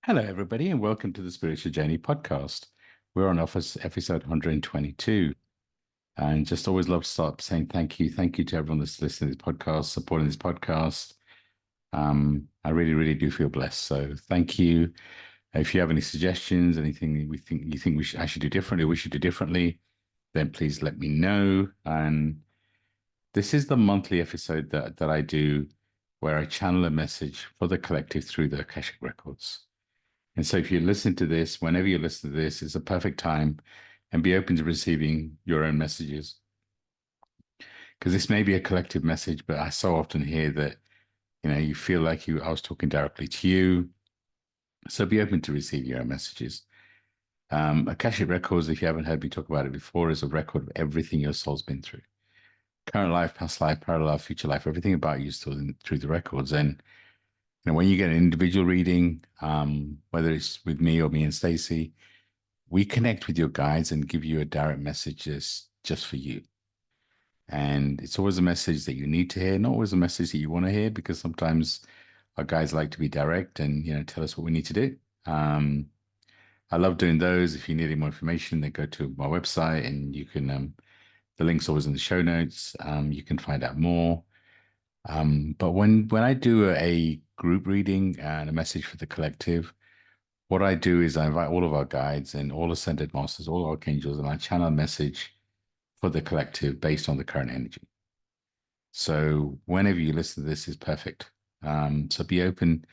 Hello, everybody, and welcome to the Spiritual Journey podcast. We're on office episode 122. And just always love to start saying thank you. Thank you to everyone that's listening to this podcast, supporting this podcast. I really, really do feel blessed. So thank you. If you have any suggestions, anything you think I should do differently, or we should do differently, then please let me know. And this is the monthly episode that I do where I channel a message for the collective through the Akashic Records. And so if you listen to this, whenever you listen to this, it's a perfect time and be open to receiving your own messages. Because this may be a collective message, but I so often hear that, you feel like I was talking directly to you. So be open to receive your own messages. Akashic Records, if you haven't heard me talk about it before, is a record of everything your soul's been through. Current life, past life, parallel life, future life, everything about you is still through the records. And when you get an individual reading, whether it's with me or me and Stacey, we connect with your guides and give you a direct message just for you. And it's always a message that you need to hear, not always a message that you want to hear, because sometimes our guides like to be direct and, tell us what we need to do. I love doing those. If you need any more information, then go to my website and you can, the link's always in the show notes. You can find out more. But when I do a group reading and a message for the collective, what I do is I invite all of our guides and all ascended masters, all archangels, and I channel a message for the collective based on the current energy. So whenever you listen to this is perfect. So be open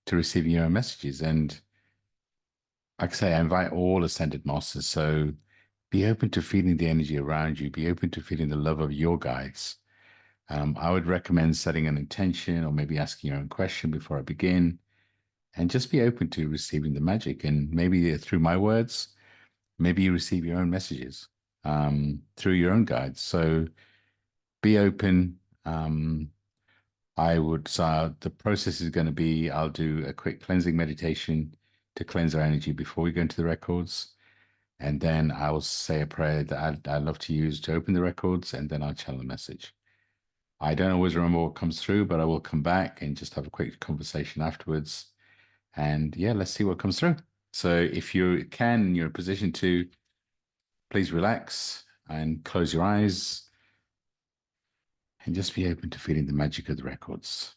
to receiving your own messages. And like I say, I invite all ascended masters. So be open to feeling the energy around you. Be open to feeling the love of your guides. I would recommend setting an intention or maybe asking your own question before I begin. And just be open to receiving the magic. And maybe through my words, maybe you receive your own messages through your own guides. So be open. So the process is going to be, I'll do a quick cleansing meditation to cleanse our energy before we go into the records. And then I'll say a prayer that I love to use to open the records, and then I'll channel a message. I don't always remember what comes through, but I will come back and just have a quick conversation afterwards. And yeah, let's see what comes through. So if you can, you're in a position to, please relax and close your eyes and just be open to feeling the magic of the records.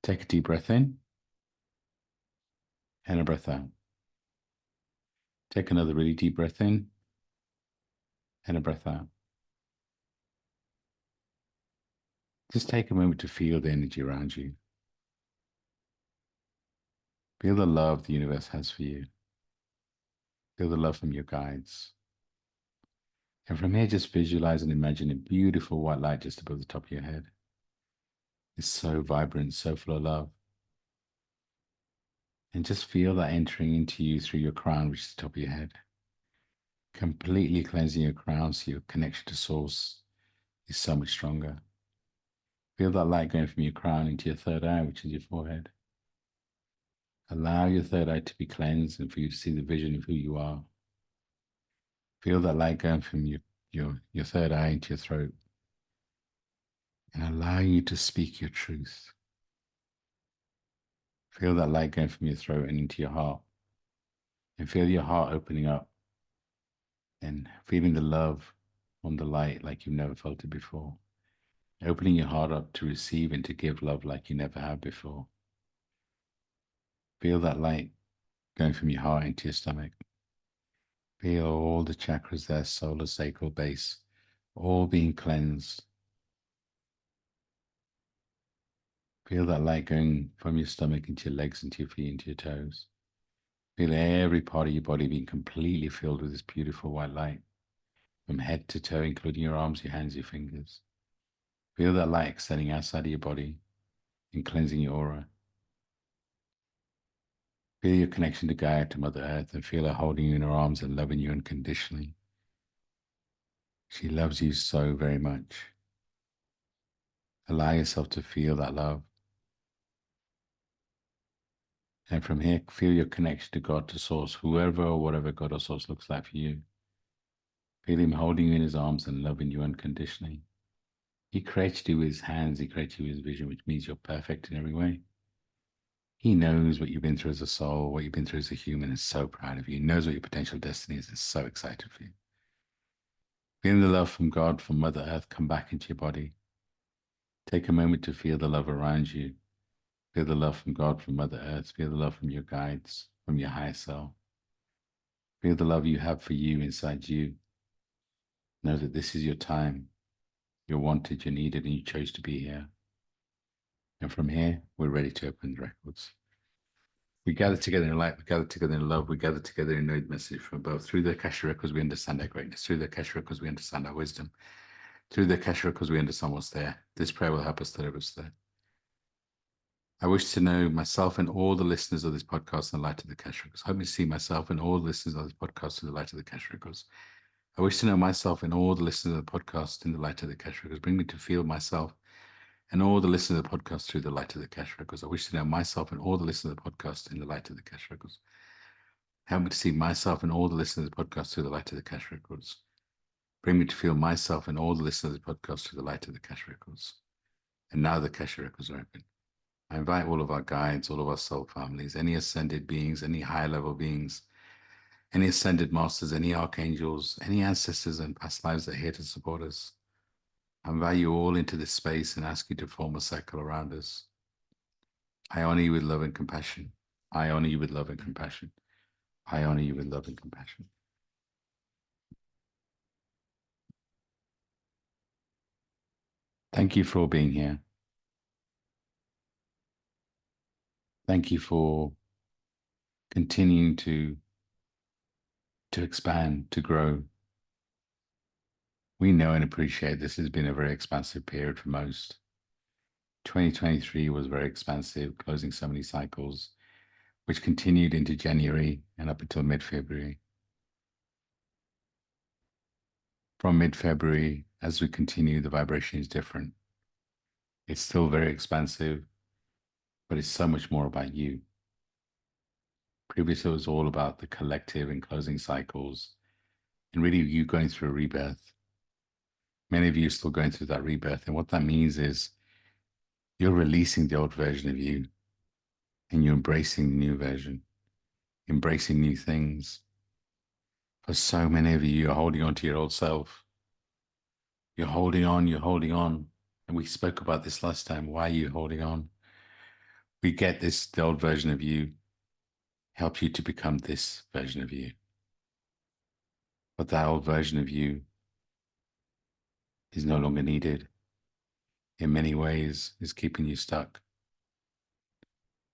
Take a deep breath in and a breath out. Take another really deep breath in and a breath out. Just take a moment to feel the energy around you. Feel the love the universe has for you. Feel the love from your guides. And from here, just visualize and imagine a beautiful white light just above the top of your head. It's so vibrant, so full of love. And just feel that entering into you through your crown, which is the top of your head. Completely cleansing your crown so your connection to source is so much stronger. Feel that light going from your crown into your third eye, which is your forehead. Allow your third eye to be cleansed and for you to see the vision of who you are. Feel that light going from your third eye into your throat and allow you to speak your truth. Feel that light going from your throat and into your heart. And feel your heart opening up and feeling the love from the light like you've never felt it before. Opening your heart up to receive and to give love like you never have before. Feel that light going from your heart into your stomach. Feel all the chakras there, solar, sacral, base, all being cleansed. Feel that light going from your stomach into your legs, into your feet, into your toes. Feel every part of your body being completely filled with this beautiful white light, from head to toe, including your arms, your hands, your fingers. Feel that light extending outside of your body and cleansing your aura. Feel your connection to Gaia, to Mother Earth, and feel her holding you in her arms and loving you unconditionally. She loves you so very much. Allow yourself to feel that love. And from here, feel your connection to God, to Source, whoever or whatever God or Source looks like for you. Feel him holding you in his arms and loving you unconditionally. He created you with his hands, he created you with his vision, which means you're perfect in every way. He knows what you've been through as a soul, what you've been through as a human, is so proud of you. He knows what your potential destiny is so excited for you. Feeling the love from God, from Mother Earth, come back into your body. Take a moment to feel the love around you. Feel the love from God, from Mother Earth. Feel the love from your guides, from your higher self. Feel the love you have for you inside you. Know that this is your time. You're wanted, you're needed, and you chose to be here. And from here, we're ready to open the records. We gather together in light, we gather together in love, we gather together in the message from above. Through the Akashic Records, we understand our greatness. Through the Akashic Records, we understand our wisdom. Through the Akashic Records, we understand what's there. This prayer will help us deliver us there. I wish to know myself and all the listeners of this podcast in the light of the Akashic Records. Help me see myself and all the listeners of this podcast in the light of the Akashic Records. I wish to know myself and all the listeners of the podcast in the light of the Akashic Records. Bring me to feel myself and all the listeners of the podcast through the light of the Akashic Records. I wish to know myself and all the listeners of the podcast in the light of the Akashic Records. Help me to see myself and all the listeners of the podcast through the light of the Akashic Records. Bring me to feel myself and all the listeners of the podcast through the light of the Akashic Records. And now the Akashic Records are open. I invite all of our guides, all of our soul families, any ascended beings, any higher level beings, any ascended masters, any archangels, any ancestors and past lives that are here to support us. I invite you all into this space and ask you to form a circle around us. I honor you with love and compassion. I honor you with love and compassion. I honor you with love and compassion. Thank you for being here. Thank you for continuing to expand, to grow. We know and appreciate this has been a very expansive period for most. 2023 was very expansive, closing so many cycles, which continued into January and up until mid-February. From mid-February, as we continue, the vibration is different. It's still very expansive, but it's so much more about you. Previously, it was all about the collective and closing cycles, and really you going through a rebirth. Many of you are still going through that rebirth, and what that means is you're releasing the old version of you, and you're embracing the new version, embracing new things. For so many of you, you're holding on to your old self. You're holding on, you're holding on. And we spoke about this last time. Why are you holding on? We get this, the old version of you, help you to become this version of you. But that old version of you is no longer needed. In many ways, is keeping you stuck.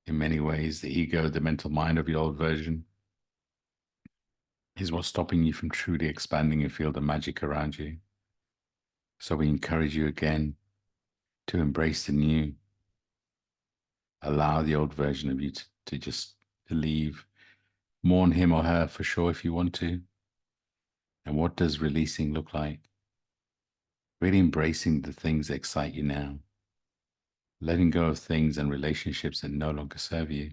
In many ways, the ego, the mental mind of your old version is what's stopping you from truly expanding and feel the magic around you. So we encourage you again to embrace the new. Allow the old version of you to just leave. Mourn him or her for sure if you want to. And what does releasing look like? Really embracing the things that excite you now. Letting go of things and relationships that no longer serve you.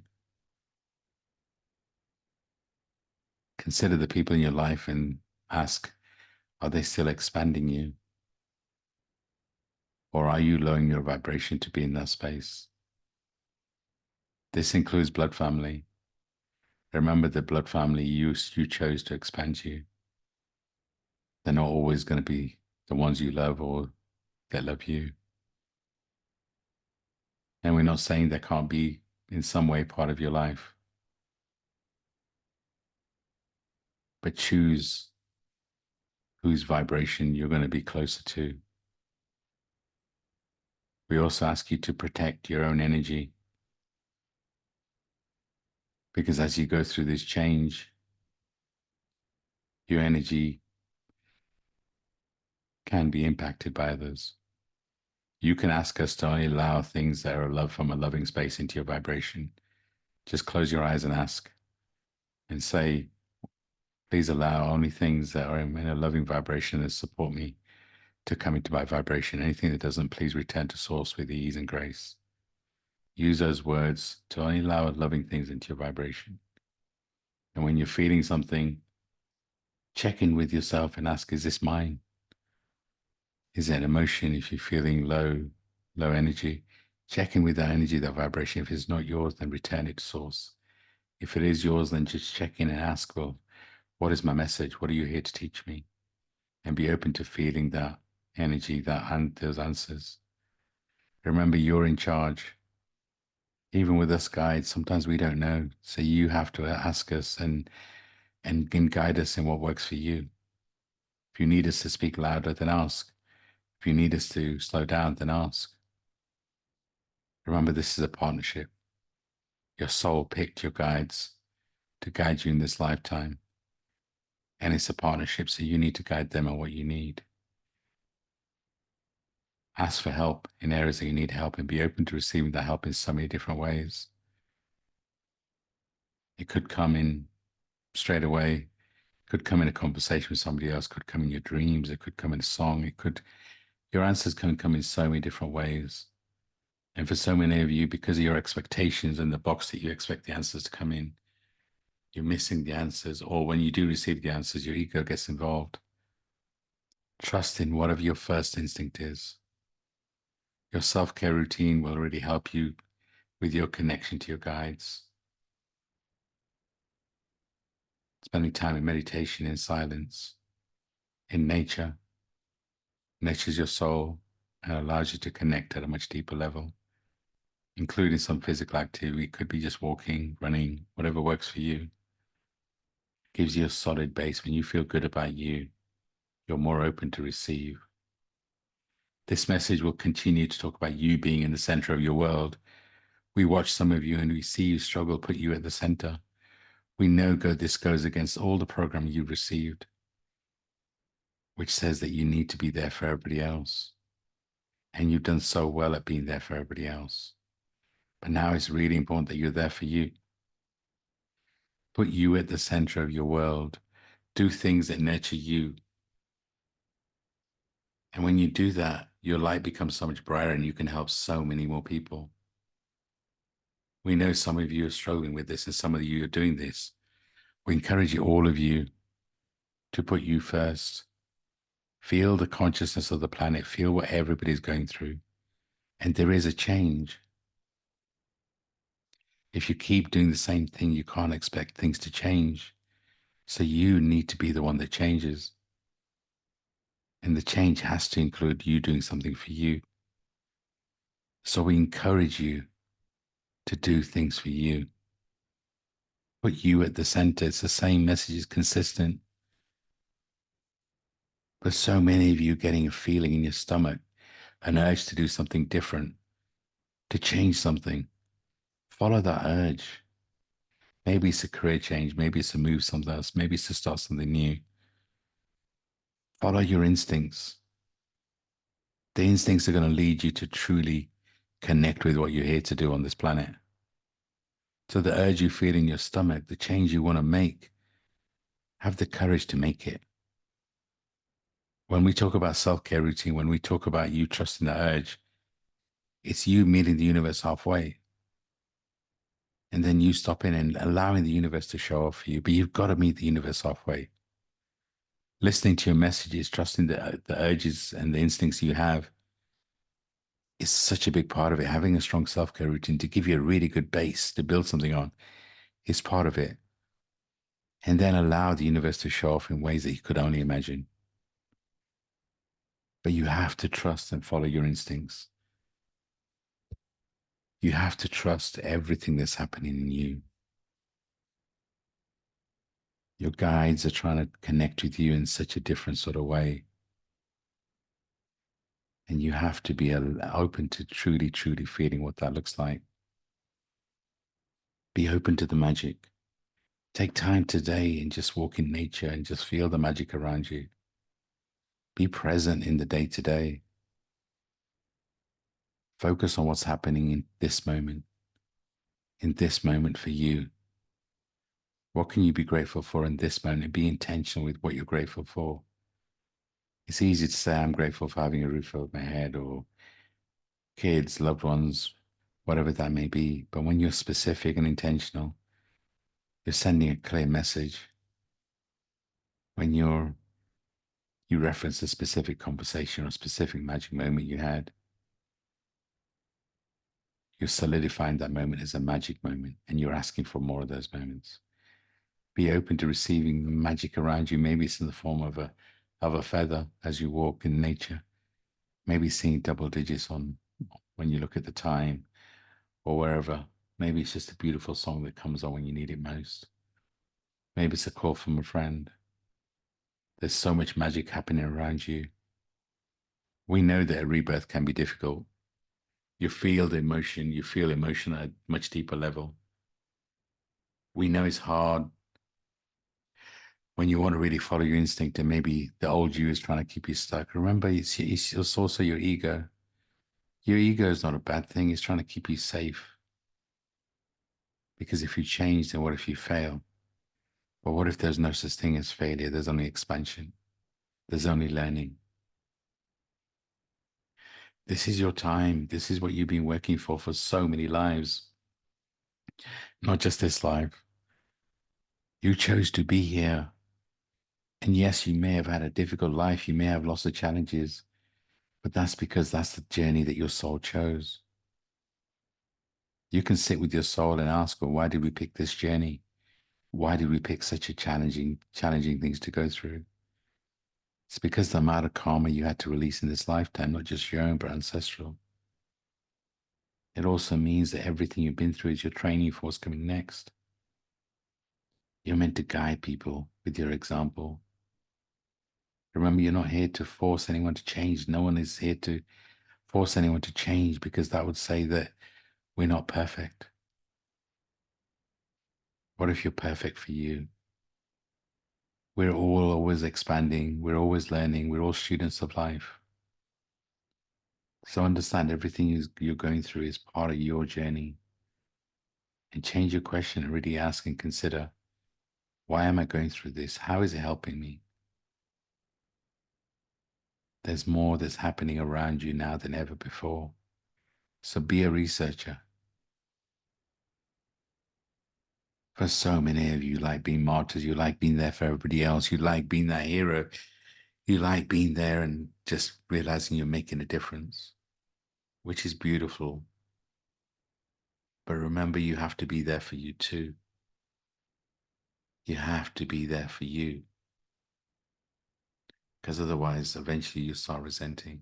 Consider the people in your life and ask, are they still expanding you? Or are you lowering your vibration to be in that space? This includes blood family. Remember the blood family you chose to expand you. They're not always going to be the ones you love or that love you. And we're not saying they can't be in some way part of your life. But choose whose vibration you're going to be closer to. We also ask you to protect your own energy. Because as you go through this change, your energy can be impacted by others. You can ask us to only allow things that are love from a loving space into your vibration. Just close your eyes and ask and say, please allow only things that are in a loving vibration that support me to come into my vibration. Anything that doesn't, please return to source with ease and grace. Use those words to only allow loving things into your vibration. And when you're feeling something, check in with yourself and ask, is this mine? Is it an emotion? If you're feeling low energy, Check in with that energy, that vibration. If it's not yours, then return it to source. If it is yours, then just check in and ask, well, what is my message? What are you here to teach me? And be open to feeling that energy, and those answers. Remember, you're in charge. Even with us guides, sometimes we don't know. So you have to ask us and guide us in what works for you. If you need us to speak louder, then ask. If you need us to slow down, then ask. Remember, this is a partnership. Your soul picked your guides to guide you in this lifetime. And it's a partnership, so you need to guide them on what you need. Ask for help in areas that you need help and be open to receiving that help in so many different ways. It could come in straight away, could come in a conversation with somebody else, could come in your dreams, it could come in a song, your answers can come in so many different ways. And for so many of you, because of your expectations and the box that you expect the answers to come in, you're missing the answers. Or when you do receive the answers, your ego gets involved. Trust in whatever your first instinct is. Your self-care routine will really help you with your connection to your guides. Spending time in meditation, in silence, in nature, nurtures your soul and allows you to connect at a much deeper level, including some physical activity. It could be just walking, running, whatever works for you. Gives you a solid base. When you feel good about you, you're more open to receive. This message will continue to talk about you being in the center of your world. We watch some of you and we see you struggle, put you at the center. We know this goes against all the programming you've received, which says that you need to be there for everybody else. And you've done so well at being there for everybody else. But now it's really important that you're there for you. Put you at the center of your world. Do things that nurture you. And when you do that, your light becomes so much brighter and you can help so many more people. We know some of you are struggling with this and some of you are doing this. We encourage all of you to put you first. Feel the consciousness of the planet. Feel what everybody's going through. And there is a change. If you keep doing the same thing, you can't expect things to change. So you need to be the one that changes. And the change has to include you doing something for you. So we encourage you to do things for you. Put you at the center. It's the same message, is consistent. But so many of you getting a feeling in your stomach, an urge to do something different, to change something. Follow that urge. Maybe it's a career change. Maybe it's to move something else. Maybe it's to start something new. Follow your instincts. The instincts are going to lead you to truly connect with what you're here to do on this planet. So the urge you feel in your stomach, the change you want to make, have the courage to make it. When we talk about self-care routine, when we talk about you trusting the urge, it's you meeting the universe halfway. And then you stopping and allowing the universe to show up for you. But you've got to meet the universe halfway. Listening to your messages, trusting the urges and the instincts you have is such a big part of it. Having a strong self-care routine to give you a really good base to build something on is part of it. And then allow the universe to show off in ways that you could only imagine. But you have to trust and follow your instincts. You have to trust everything that's happening in you. Your guides are trying to connect with you in such a different sort of way. And you have to be open to truly, truly feeling what that looks like. Be open to the magic. Take time today and just walk in nature and just feel the magic around you. Be present in the day to day. Focus on what's happening in this moment for you. What can you be grateful for in this moment? Be intentional with what you're grateful for. It's easy to say, I'm grateful for having a roof over my head, or kids, loved ones, whatever that may be. But when you're specific and intentional, you're sending a clear message. When you reference a specific conversation or a specific magic moment you had, You're solidifying that moment as a magic moment, and you're asking for more of those moments. Be open to receiving the magic around you. Maybe it's in the form of a feather as you walk in nature. Maybe seeing double digits on when you look at the time or wherever. Maybe it's just a beautiful song that comes on when you need it most. Maybe it's a call from a friend. There's so much magic happening around you. We know that a rebirth can be difficult. You feel the emotion, you feel emotion at a much deeper level. We know it's hard when you want to really follow your instinct, and maybe the old you is trying to keep you stuck. Remember, it's also your ego. Your ego is not a bad thing. It's trying to keep you safe. Because if you change, then what if you fail? But what if there's no such thing as failure? There's only expansion. There's only learning. This is your time. This is what you've been working for so many lives, not just this life. You chose to be here. And yes, you may have had a difficult life. You may have lots of challenges, but that's because that's the journey that your soul chose. You can sit with your soul and ask, well, why did we pick this journey? Why did we pick such a challenging things to go through? It's because the amount of karma you had to release in this lifetime, not just your own, but ancestral. It also means that everything you've been through is your training for what's coming next. You're meant to guide people with your example. Remember, you're not here to force anyone to change. No one is here to force anyone to change, because that would say that we're not perfect. What if you're perfect for you? We're all always expanding. We're always learning. We're all students of life. So understand everything you're going through is part of your journey. And change your question and really ask and consider, why am I going through this? How is it helping me? There's more that's happening around you now than ever before. So be a researcher. For so many of you, like being martyrs, you like being there for everybody else. You like being that hero. You like being there and just realizing you're making a difference, which is beautiful. But remember, you have to be there for you too. You have to be there for you, because otherwise, eventually you start resenting.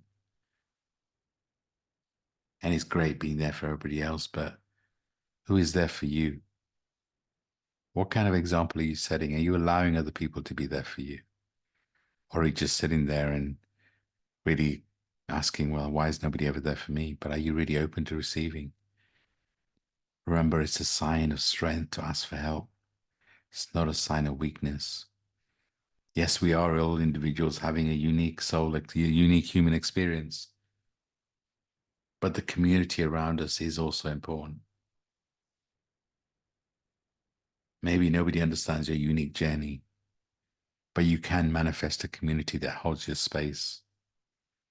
And it's great being there for everybody else, but who is there for you? What kind of example are you setting? Are you allowing other people to be there for you? Or are you just sitting there and really asking, well, why is nobody ever there for me? But are you really open to receiving? Remember, it's a sign of strength to ask for help. It's not a sign of weakness. Yes, we are all individuals having a unique soul, like a unique human experience. But the community around us is also important. Maybe nobody understands your unique journey, but you can manifest a community that holds your space,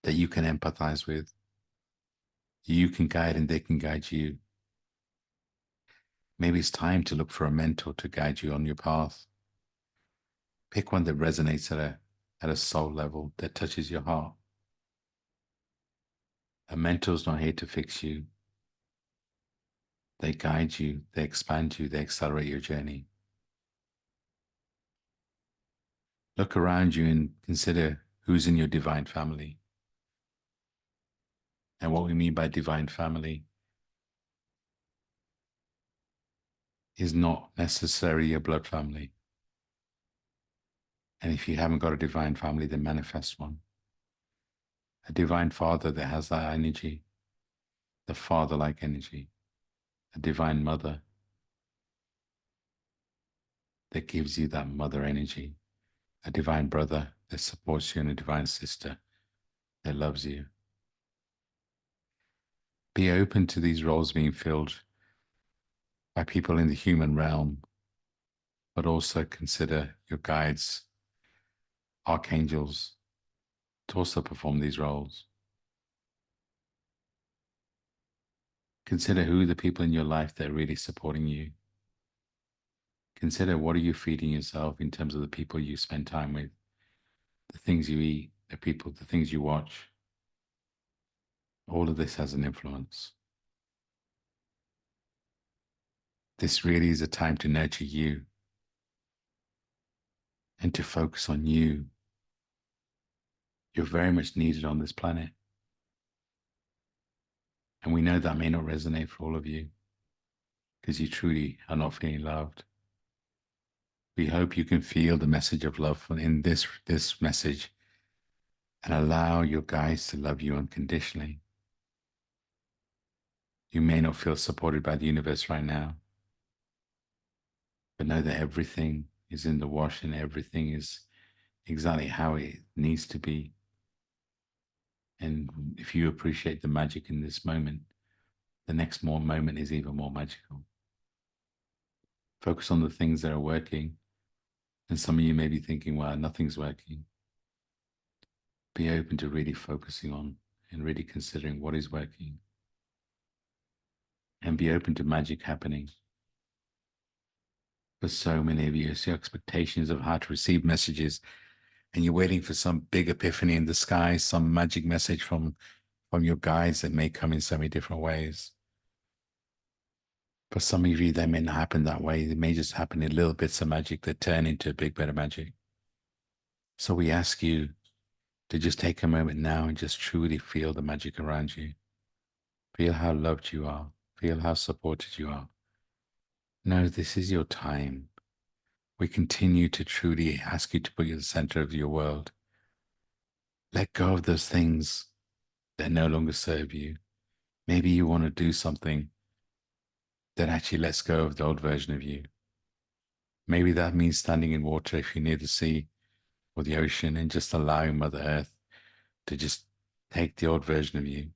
that you can empathize with. You can guide and they can guide you. Maybe it's time to look for a mentor to guide you on your path. Pick one that resonates at a soul level, that touches your heart. A mentor's not here to fix you. They guide you, they expand you, they accelerate your journey. Look around you and consider who's in your divine family. And what we mean by divine family is not necessarily your blood family. And if you haven't got a divine family, then manifest one. A divine father that has that energy, the father-like energy. A divine mother that gives you that mother energy. A divine brother that supports you, and a divine sister that loves you. Be open to these roles being filled by people in the human realm, but also consider your guides, archangels, to also perform these roles. Consider who are the people in your life that are really supporting you. Consider, what are you feeding yourself in terms of the people you spend time with, the things you eat, the things you watch. All of this has an influence. This really is a time to nurture you and to focus on you. You're very much needed on this planet. And we know that may not resonate for all of you because you truly are not feeling loved. We hope you can feel the message of love in this message and allow your guides to love you unconditionally. You may not feel supported by the universe right now, but know that everything is in the wash and everything is exactly how it needs to be. And if you appreciate the magic in this moment, the next moment is even more magical. Focus on the things that are working. And some of you may be thinking, well, nothing's working. Be open to really focusing on and really considering what is working. And be open to magic happening. For so many of you, it's your expectations of how to receive messages, and you're waiting for some big epiphany in the sky, some magic message from your guides that may come in so many different ways. For some of you, they may not happen that way. They may just happen in little bits of magic that turn into a big bit of magic. So we ask you to just take a moment now and just truly feel the magic around you. Feel how loved you are. Feel how supported you are. No, this is your time. We continue to truly ask you to put you at the center of your world. Let go of those things that no longer serve you. Maybe you want to do something that actually lets go of the old version of you. Maybe that means standing in water if you're near the sea or the ocean and just allowing Mother Earth to just take the old version of you.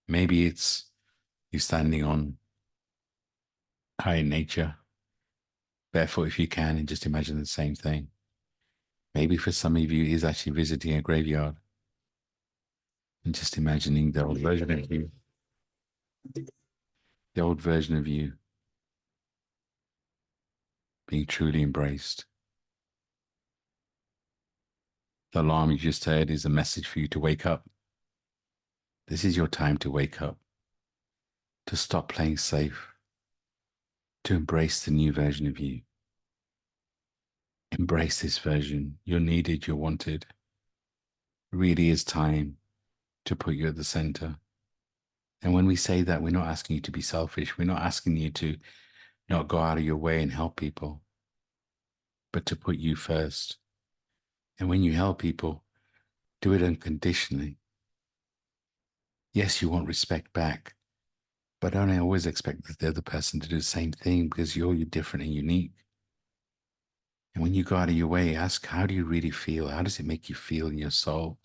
Maybe it's you standing on high in nature, barefoot if you can, and just imagine the same thing. Maybe for some of you, it is actually visiting a graveyard and just imagining the old version of you, the old version of you being truly embraced. The alarm you just heard is a message for you to wake up. This is your time to wake up, to stop playing safe, to embrace the new version of you. Embrace this version. You're needed, you're wanted. It really is time to put you at the center. And when we say that, we're not asking you to be selfish. We're not asking you to not go out of your way and help people, but to put you first. And when you help people, do it unconditionally. Yes, you want respect back, but don't always expect the other person to do the same thing because you're different and unique. And when you go out of your way, ask, how do you really feel? How does it make you feel in your soul?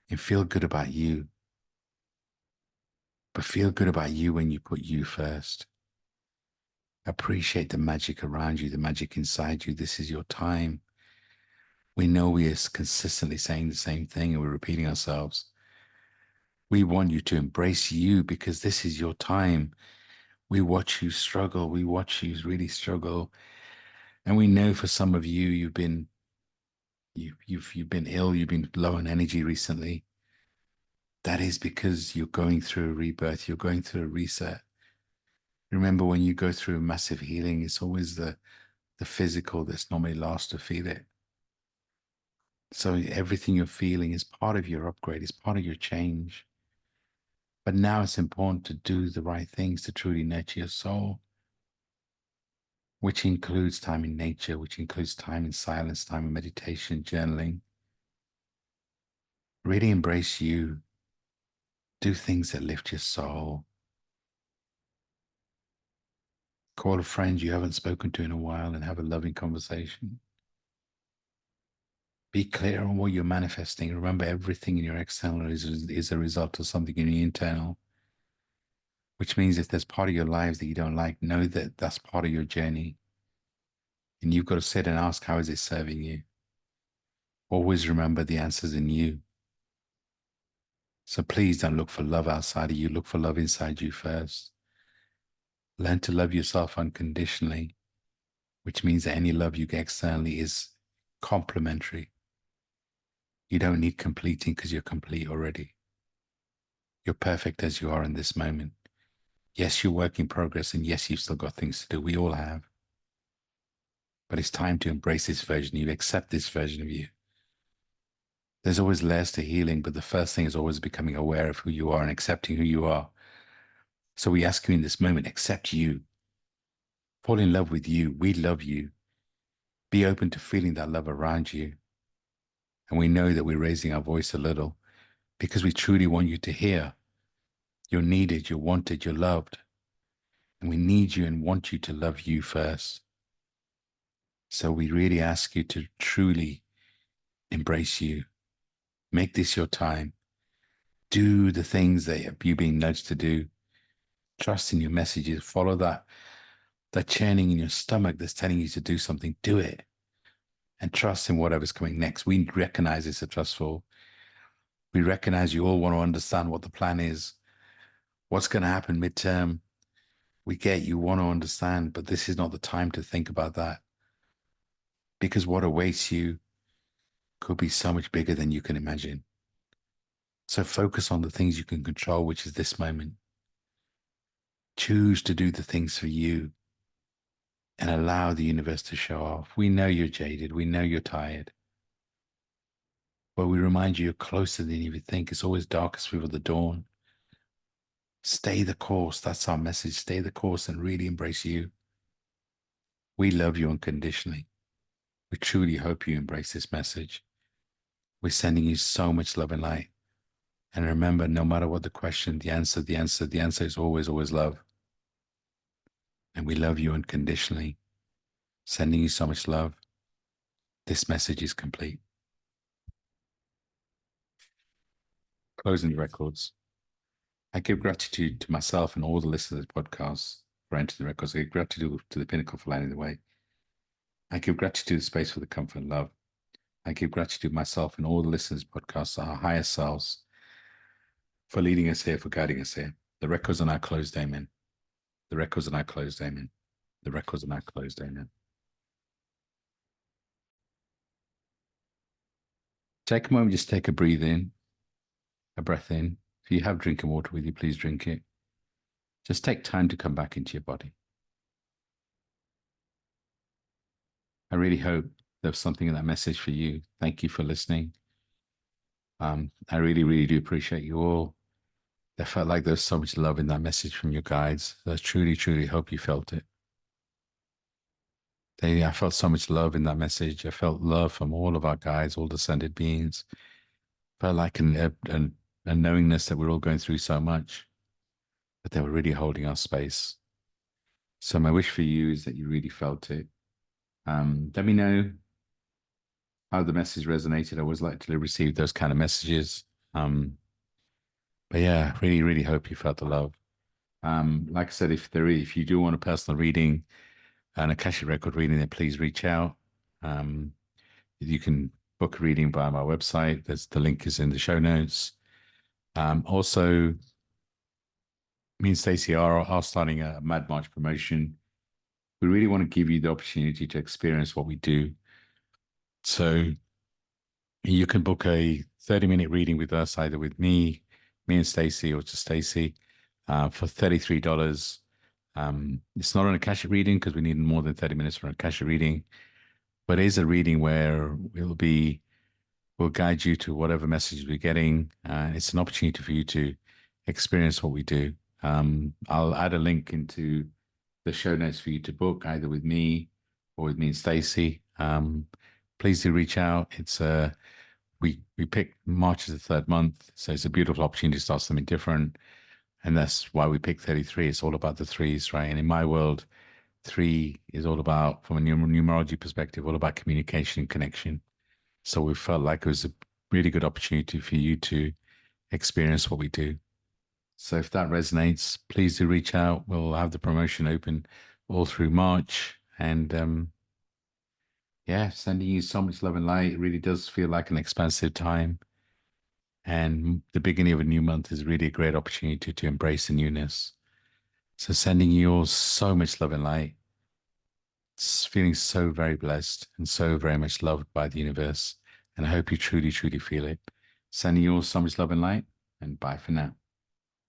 And feel good about you. But feel good about you when you put you first. Appreciate the magic around you, the magic inside you. This is your time. We know we are consistently saying the same thing and we're repeating ourselves. We want you to embrace you because this is your time. We watch you struggle. We watch you really struggle. And we know for some of you, you've been ill, you've been low on energy recently. That is because you're going through a rebirth, you're going through a reset. Remember, when you go through a massive healing, it's always the physical that's normally last to feel it. So everything you're feeling is part of your upgrade, is part of your change. But now it's important to do the right things to truly nurture your soul, which includes time in nature, which includes time in silence, time in meditation, journaling. Really embrace you. Do things that lift your soul. Call a friend you haven't spoken to in a while and have a loving conversation. Be clear on what you're manifesting. Remember, everything in your external is a result of something in your internal, which means if there's part of your lives that you don't like, know that that's part of your journey. And you've got to sit and ask, how is it serving you? Always remember the answers in you. So please don't look for love outside of you. Look for love inside you first. Learn to love yourself unconditionally, which means that any love you get externally is complementary. You don't need completing because you're complete already. You're perfect as you are in this moment. Yes, you're work in progress, and yes, you've still got things to do. We all have. But it's time to embrace this version of you, accept this version of you. There's always layers to healing, but the first thing is always becoming aware of who you are and accepting who you are. So we ask you in this moment, accept you. Fall in love with you. We love you. Be open to feeling that love around you. And we know that we're raising our voice a little because we truly want you to hear. You're needed, you're wanted, you're loved. And we need you and want you to love you first. So we really ask you to truly embrace you. Make this your time. Do the things that you're being nudged to do. Trust in your messages. Follow that churning in your stomach that's telling you to do something. Do it. And trust in whatever's coming next. We recognize it's a trustful. We recognize you all want to understand what the plan is, what's going to happen midterm. We get you want to understand, but this is not the time to think about that because what awaits you could be so much bigger than you can imagine. So focus on the things you can control, which is this moment. Choose to do the things for you and allow the universe to show off. We know you're jaded. We know you're tired. But we remind you you're closer than you would think. It's always darkest before the dawn. Stay the course. That's our message. Stay the course and really embrace you. We love you unconditionally. We truly hope you embrace this message. We're sending you so much love and light. And remember, no matter what the question, the answer is always, always love. And we love you unconditionally. Sending you so much love. This message is complete. Closing the records. I give gratitude to myself and all the listeners of the podcast for entering the records. I give gratitude to the pinnacle for lighting the way. I give gratitude to the space for the comfort and love. I give gratitude to myself and all the listeners of the podcast, our higher selves, for leading us here, for guiding us here. The records are now closed, amen. The records are now closed, amen. The records are now closed, amen. Take a moment, just take a breathe in, a breath in. If you have drinking water with you, please drink it. Just take time to come back into your body. I really hope there's something in that message for you. Thank you for listening. I really, really do appreciate you all. I felt like there's so much love in that message from your guides. I truly, truly hope you felt it. I felt so much love in that message. I felt love from all of our guides, all descended beings. Felt like a knowingness that we're all going through so much, but they were really holding our space. So my wish for you is that you really felt it. Let me know how the message resonated. I always like to receive those kind of messages. But yeah, really, really hope you felt the love. Like I said, if you do want a personal reading, an Akashic record reading, then please reach out. You can book a reading via my website. The link is in the show notes. Also, me and Stacey are starting a Mad March promotion. We really want to give you the opportunity to experience what we do. So you can book a 30-minute reading with us, either with me and Stacey, or just Stacey, for $33. It's not an Akashic reading because we need more than 30 minutes for an Akashic reading, but it is a reading where we'll guide you to whatever messages we're getting. It's an opportunity for you to experience what we do. I'll add a link into the show notes for you to book either with me or with me and Stacey. Please do reach out. It's we picked March as the third month, so it's a beautiful opportunity to start something different. And that's why we picked 33. It's all about the threes, right? And in my world, 3 is all about, from a numerology perspective, all about communication and connection. So we felt like it was a really good opportunity for you to experience what we do. So if that resonates, please do reach out. We'll have the promotion open all through March. And yeah, sending you so much love and light. It really does feel like an expansive time. And the beginning of a new month is really a great opportunity to embrace the newness. So sending you all so much love and light. It's feeling so very blessed and so very much loved by the universe. And I hope you truly, truly feel it. Sending you all so much love and light, and bye for now.